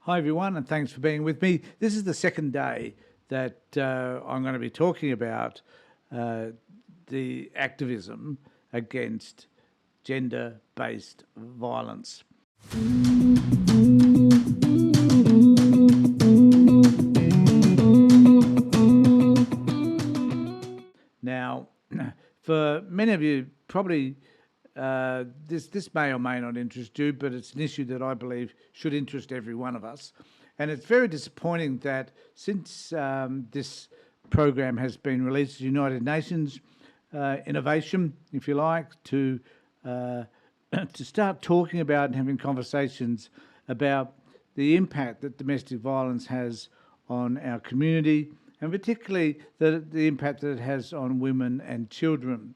Hi everyone, and thanks for being with me. This is the second day that I'm going to be talking about the activism against gender-based violence. Now, for many of you, probably this may or may not interest you, but it's an issue that I believe should interest every one of us. And it's very disappointing that since this program has been released, United Nations innovation, if you like, to start talking about and having conversations about the impact that domestic violence has on our community, and particularly the impact that it has on women and children.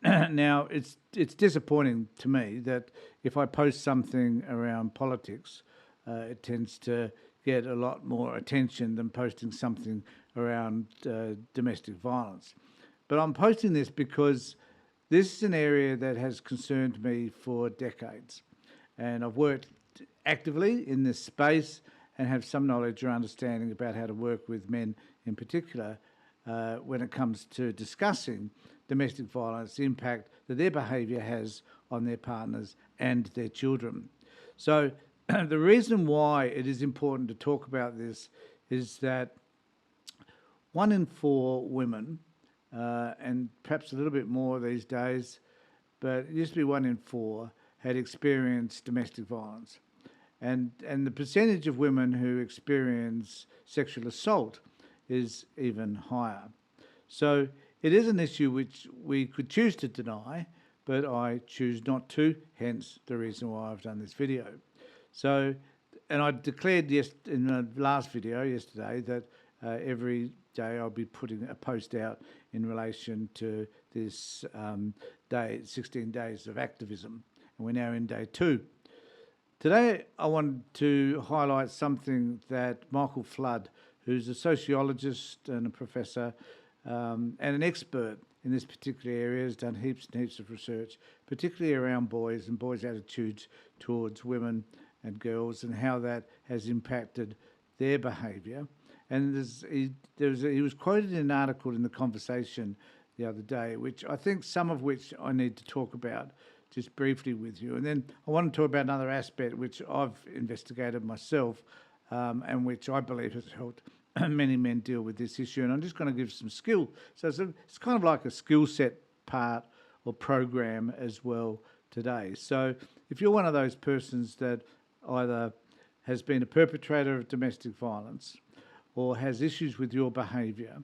Now, it's disappointing to me that if I post something around politics, it tends to get a lot more attention than posting something around domestic violence. But I'm posting this because this is an area that has concerned me for decades. And I've worked actively in this space and have some knowledge or understanding about how to work with men in particular when it comes to discussing domestic violence, the impact that their behaviour has on their partners and their children. So the reason why it is important to talk about this is that 1 in 4 women, and perhaps a little bit more these days, but it used to be 1 in 4, had experienced domestic violence. And the percentage of women who experience sexual assault is even higher. So it is an issue which we could choose to deny, but I choose not to, hence the reason why I've done this video. So, and I declared in the last video yesterday that every day I'll be putting a post out in relation to this 16 Days of Activism, and we're now in day 2. Today I wanted to highlight something that Michael Flood, who's a sociologist and a professor and an expert in this particular area, has done heaps and heaps of research, particularly around boys and boys' attitudes towards women and girls and how that has impacted their behaviour. And he was quoted in an article in The Conversation the other day, which I think some of which I need to talk about just briefly with you. And then I want to talk about another aspect which I've investigated myself and which I believe has helped many men deal with this issue. And I'm just going to give some skill. So it's kind of like a skill set part or program as well today. So if you're one of those persons that either has been a perpetrator of domestic violence or has issues with your behaviour,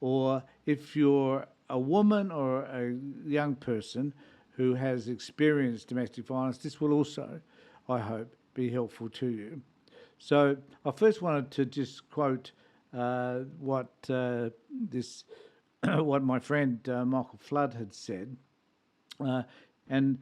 or if you're a woman or a young person who has experienced domestic violence, this will also, I hope, be helpful to you. So I first wanted to just quote what my friend Michael Flood had said. And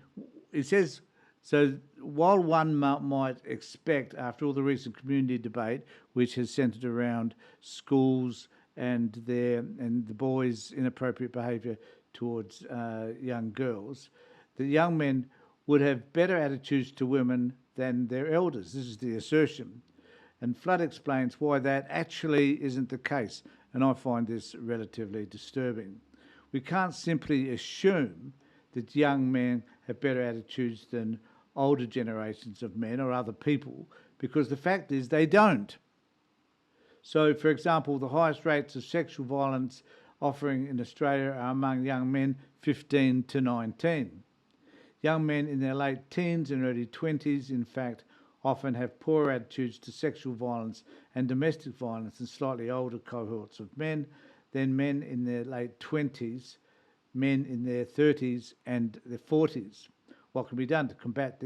it says, so while one might expect, after all the recent community debate, which has centred around schools and the boys' inappropriate behaviour towards young girls, that young men would have better attitudes to women than their elders. This is the assertion. And Flood explains why that actually isn't the case, and I find this relatively disturbing. We can't simply assume that young men have better attitudes than older generations of men or other people, because the fact is they don't. So, for example, the highest rates of sexual violence offering in Australia are among young men 15 to 19. Young men in their late teens and early 20s, in fact, often have poorer attitudes to sexual violence and domestic violence than slightly older cohorts of men than men in their late 20s, men in their 30s and their 40s. What can be done to combat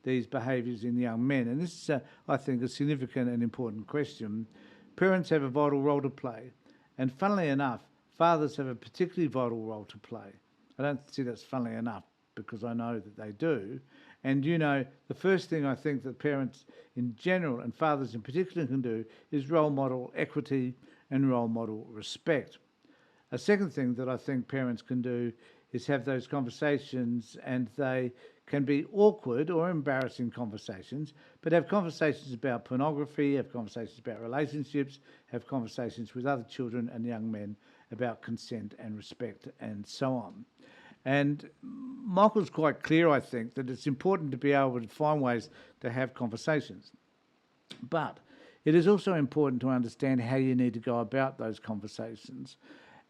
these behaviours in young men? And this is, I think, a significant and important question. Parents have a vital role to play, and funnily enough, fathers have a particularly vital role to play. I don't see that's funnily enough, because I know that they do. And the first thing I think that parents in general and fathers in particular can do is role model equity and role model respect. A second thing that I think parents can do is have those conversations, and they can be awkward or embarrassing conversations, but have conversations about pornography, have conversations about relationships, have conversations with other children and young men about consent and respect and so on. And Michael's quite clear, I think, that it's important to be able to find ways to have conversations. But it is also important to understand how you need to go about those conversations.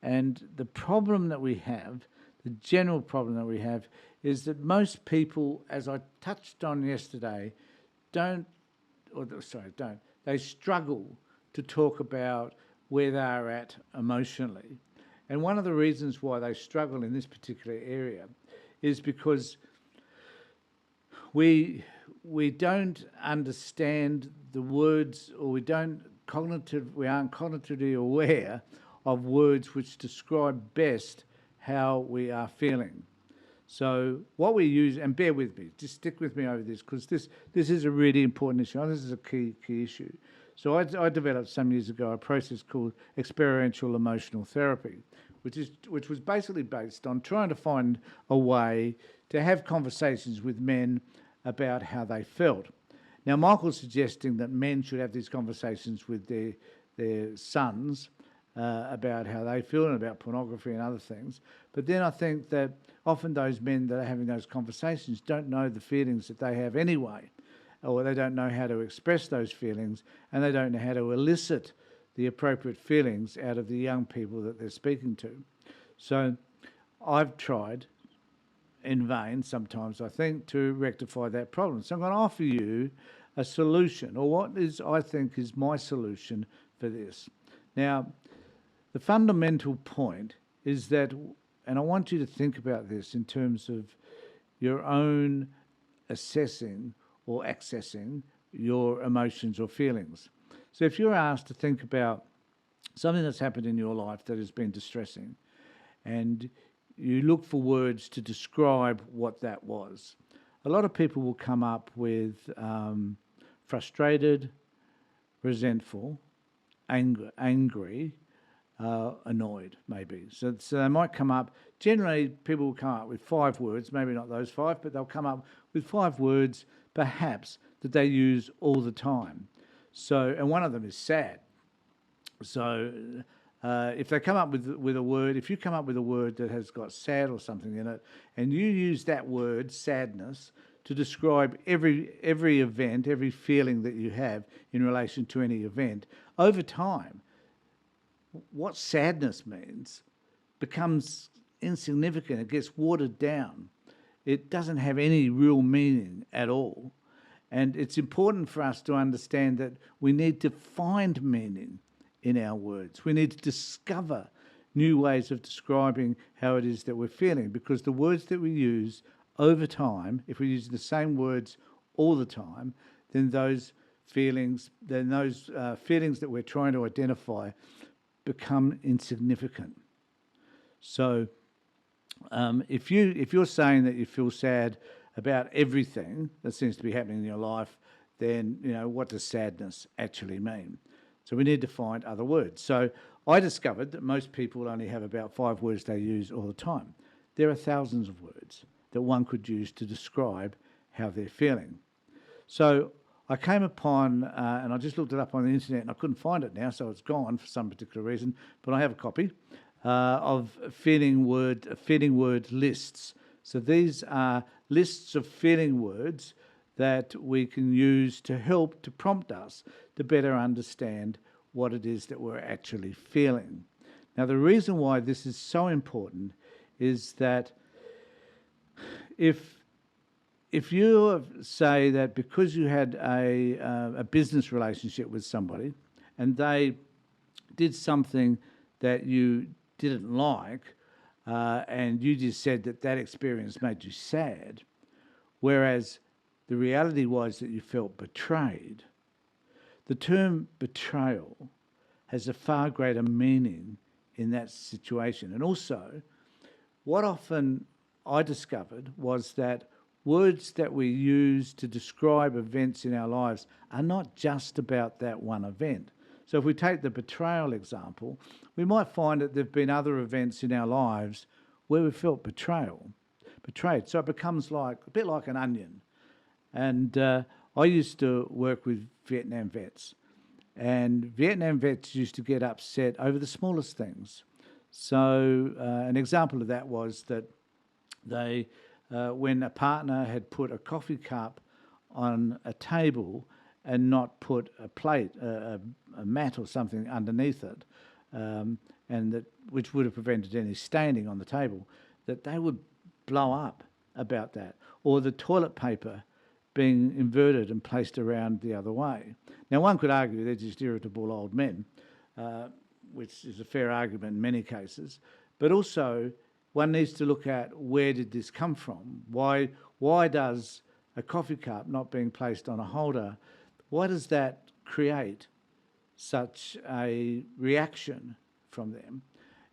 And the problem that we have, the general problem that we have, is that most people, as I touched on yesterday, they struggle to talk about where they are at emotionally. And one of the reasons why they struggle in this particular area is because we don't understand the words, or we aren't cognitively aware of words which describe best how we are feeling. So what we use, and bear with me, just stick with me over this, because this is a really important issue. This is a key issue. So I developed some years ago a process called experiential emotional therapy, which was basically based on trying to find a way to have conversations with men about how they felt. Now, Michael's suggesting that men should have these conversations with their sons about how they feel and about pornography and other things. But then I think that often those men that are having those conversations don't know the feelings that they have anyway, or they don't know how to express those feelings, and they don't know how to elicit the appropriate feelings out of the young people that they're speaking to. So I've tried, in vain sometimes, I think, to rectify that problem. So I'm going to offer you a solution, or what is, I think, is my solution for this. Now, the fundamental point is that, and I want you to think about this in terms of your own assessing or accessing your emotions or feelings. So if you're asked to think about something that's happened in your life that has been distressing, and you look for words to describe what that was, a lot of people will come up with frustrated, resentful, angry, annoyed, maybe. So they might come up, generally people will come up with 5 words, maybe not those 5, but they'll come up with 5 words, perhaps, that they use all the time. So, and one of them is sad. So if they come up with a word, if you come up with a word that has got sad or something in it, and you use that word, sadness, to describe every event, every feeling that you have in relation to any event, over time, what sadness means becomes insignificant. It gets watered down. It doesn't have any real meaning at all. And it's important for us to understand that we need to find meaning in our words. We need to discover new ways of describing how it is that we're feeling, because the words that we use over time, if we use the same words all the time, then those feelings that we're trying to identify become insignificant. So if you're saying that you feel sad about everything that seems to be happening in your life, then, what does sadness actually mean? So we need to find other words. So I discovered that most people only have about 5 words they use all the time. There are thousands of words that one could use to describe how they're feeling. So I came upon, and I just looked it up on the internet, and I couldn't find it now, so it's gone for some particular reason, but I have a copy of feeling word lists. So these are lists of feeling words that we can use to help to prompt us to better understand what it is that we're actually feeling. Now, the reason why this is so important is that if you say that because you had a business relationship with somebody and they did something that you didn't like, and you just said that experience made you sad, whereas the reality was that you felt betrayed, the term betrayal has a far greater meaning in that situation. And also, what often I discovered was that words that we use to describe events in our lives are not just about that one event. So if we take the betrayal example, we might find that there have been other events in our lives where we felt betrayal. betrayed. So it becomes like a bit like an onion. And I used to work with Vietnam vets, and Vietnam vets used to get upset over the smallest things. So an example of that was that they, when a partner had put a coffee cup on a table and not put a plate, a mat or something underneath it, and that which would have prevented any staining on the table, that they would blow up about that, or the toilet paper being inverted and placed around the other way. Now, one could argue they're just irritable old men, which is a fair argument in many cases, but also one needs to look at where did this come from? Why does a coffee cup not being placed on a holder, why does that create such a reaction from them?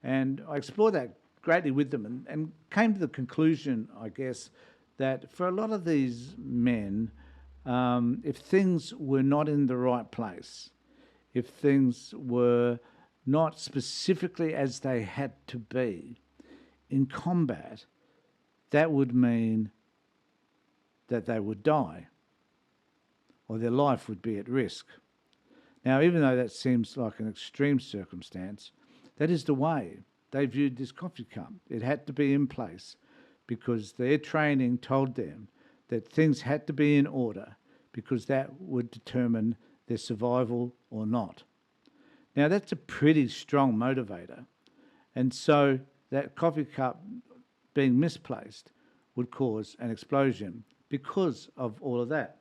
And I explored that greatly with them and came to the conclusion, I guess, that for a lot of these men, if things were not in the right place, if things were not specifically as they had to be in combat, that would mean that they would die or their life would be at risk. Now, even though that seems like an extreme circumstance, that is the way they viewed this coffee cup. It had to be in place because their training told them that things had to be in order because that would determine their survival or not. Now, that's a pretty strong motivator. And so that coffee cup being misplaced would cause an explosion because of all of that.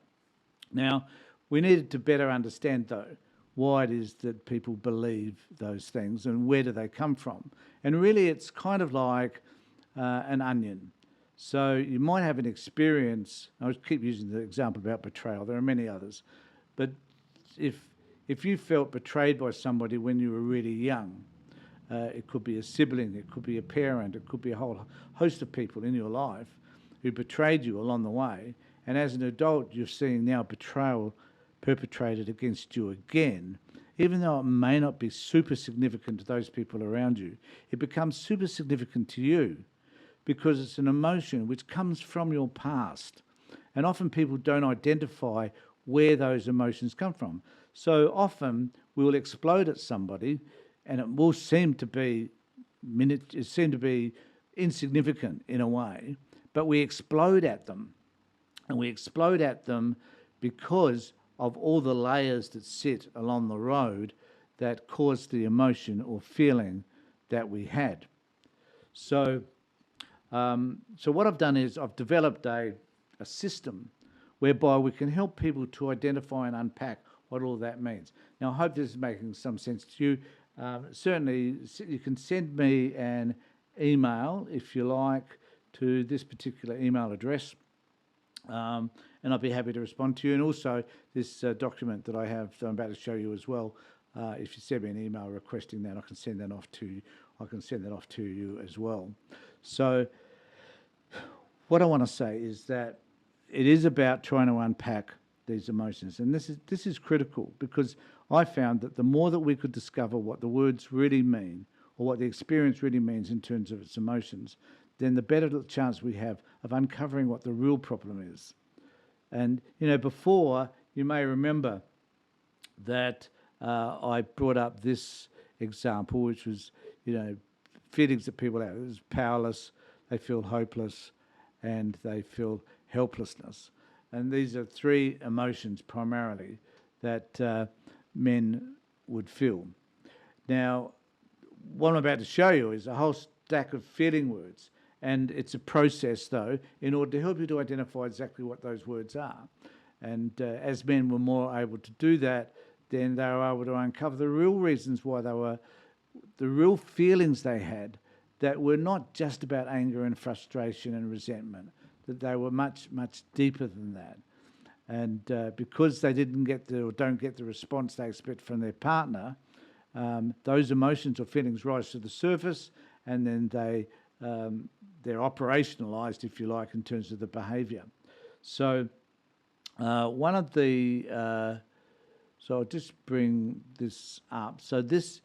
Now, we needed to better understand, though, why it is that people believe those things and where do they come from. And really, it's kind of like an onion. So you might have an experience, I keep using the example about betrayal, there are many others, but if you felt betrayed by somebody when you were really young, it could be a sibling, it could be a parent, it could be a whole host of people in your life who betrayed you along the way, and as an adult you're seeing now betrayal perpetrated against you again, even though it may not be super significant to those people around you, it becomes super significant to you because it's an emotion which comes from your past. And often people don't identify where those emotions come from. So often we will explode at somebody and it will seem to be insignificant in a way, but we explode at them. And we explode at them because of all the layers that sit along the road that caused the emotion or feeling that we had. So what I've done is I've developed a system whereby we can help people to identify and unpack what all that means. Now, I hope this is making some sense to you. Certainly, you can send me an email, if you like, to this particular email address, and I'll be happy to respond to you. And also, this document that I have that I'm about to show you as well, if you send me an email requesting that, I can send that off to you. I can send that off to you as well. So what I want to say is that it is about trying to unpack these emotions. And this is critical because I found that the more that we could discover what the words really mean or what the experience really means in terms of its emotions, then the better chance we have of uncovering what the real problem is. And, before, you may remember that I brought up this example, which was, feelings that people have. It was powerless, they feel hopeless, and they feel helplessness. And these are three emotions primarily that men would feel. Now, what I'm about to show you is a whole stack of feeling words. And it's a process, though, in order to help you to identify exactly what those words are. And as men were more able to do that, then they were able to uncover the real reasons why they were, the real feelings they had that were not just about anger and frustration and resentment, that they were much, much deeper than that. And because they don't get the response they expect from their partner, those emotions or feelings rise to the surface, and then they're operationalised, if you like, in terms of the behaviour. So one of the so I'll just bring this up. So these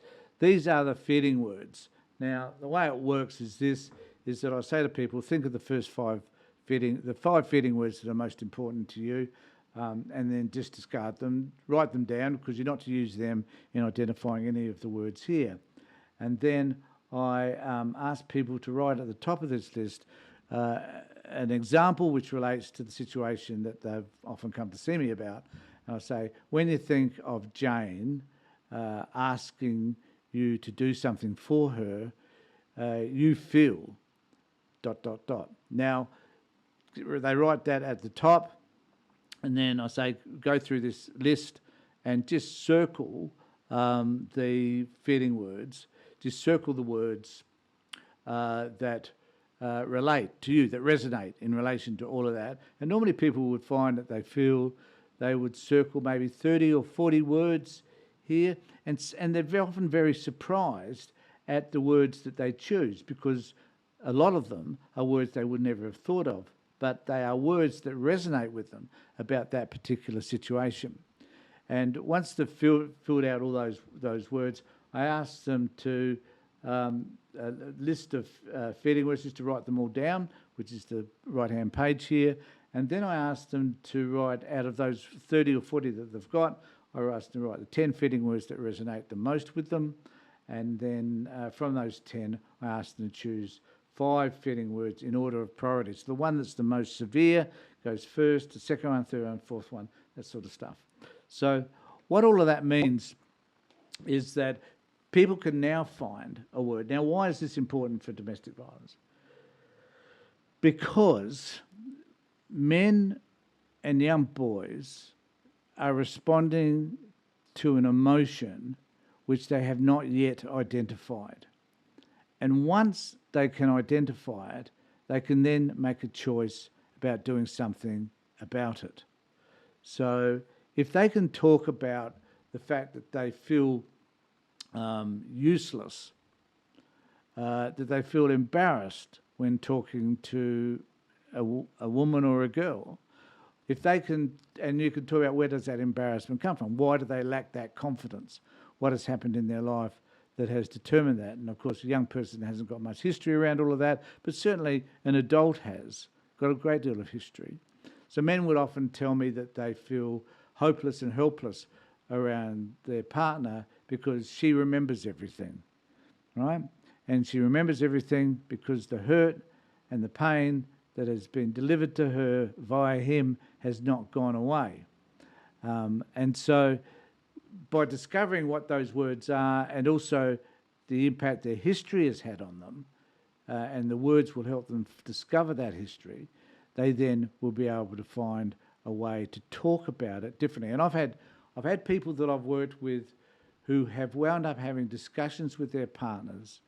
are the feeling words. Now, the way it works is this: is that I say to people, think of the five feeding words that are most important to you, and then just discard them, write them down, because you're not to use them in identifying any of the words here. And then I ask people to write at the top of this list an example which relates to the situation that they've often come to see me about. And I say, when you think of Jane asking you to do something for her, you feel ... Now, they write that at the top, and then I say, go through this list and just circle the feeding words. Just circle the words that relate to you, that resonate in relation to all of that. And normally people would find that they would circle maybe 30 or 40 words here, and they're often very surprised at the words that they choose, because a lot of them are words they would never have thought of, but they are words that resonate with them about that particular situation. And once they've filled out all those words, I ask them to a list of feeding words, just to write them all down, which is the right-hand page here. And then I ask them to write, out of those 30 or 40 that they've got, I ask them to write the 10 feeding words that resonate the most with them. And then from those 10, I ask them to choose 5 feeding words in order of priority. So the one that's the most severe goes first, the second one, third one, fourth one, that sort of stuff. So what all of that means is that people can now find a word. Now, why is this important for domestic violence? Because men and young boys are responding to an emotion which they have not yet identified. And once they can identify it, they can then make a choice about doing something about it. So if they can talk about the fact that they feel useless, that they feel embarrassed when talking to a woman or a girl, if they can, and you can talk about, where does that embarrassment come from? Why do they lack that confidence? What has happened in their life that has determined that? And of course, a young person hasn't got much history around all of that, but certainly an adult has got a great deal of history. So men would often tell me that they feel hopeless and helpless around their partner because she remembers everything, right? And she remembers everything because the hurt and the pain that has been delivered to her via him has not gone away. And so by discovering what those words are, and also the impact their history has had on them, and the words will help them discover that history, they then will be able to find a way to talk about it differently. And I've had people that I've worked with who have wound up having discussions with their partners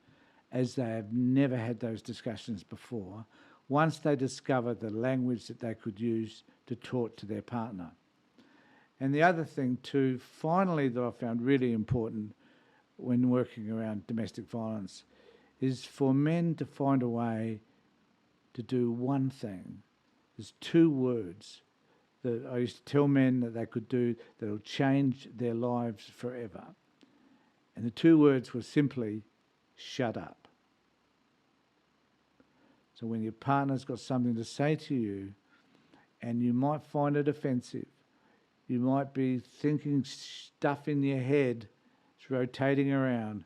as they have never had those discussions before, once they discover the language that they could use to talk to their partner. And the other thing too, finally, that I found really important when working around domestic violence is for men to find a way to do one thing. There's 2 words that I used to tell men that they could do that will change their lives forever. And the 2 words were simply, shut up. So when your partner's got something to say to you, and you might find it offensive, you might be thinking stuff in your head, it's rotating around,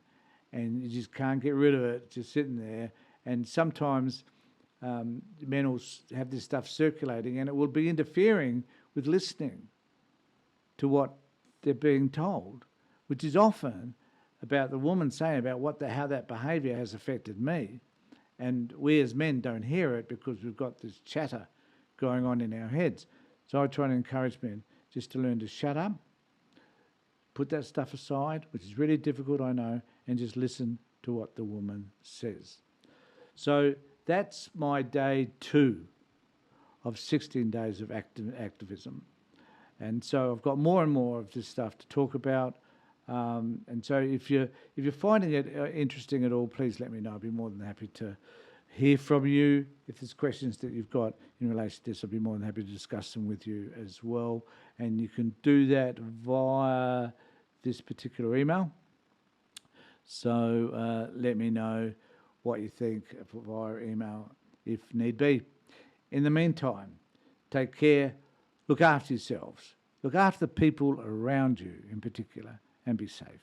and you just can't get rid of it, just sitting there. And sometimes men will have this stuff circulating, and it will be interfering with listening to what they're being told, which is often about the woman saying about how that behaviour has affected me. And we as men don't hear it because we've got this chatter going on in our heads. So I try to encourage men just to learn to shut up, put that stuff aside, which is really difficult, I know, and just listen to what the woman says. So that's my day 2 of 16 days of activism. And so I've got more and more of this stuff to talk about. And so if you're finding it interesting at all, please let me know. I'd be more than happy to hear from you. If there's questions that you've got in relation to this, I'd be more than happy to discuss them with you as well. And you can do that via this particular email. So let me know what you think via email if need be. In the meantime, take care, look after yourselves, look after the people around you in particular, and be safe.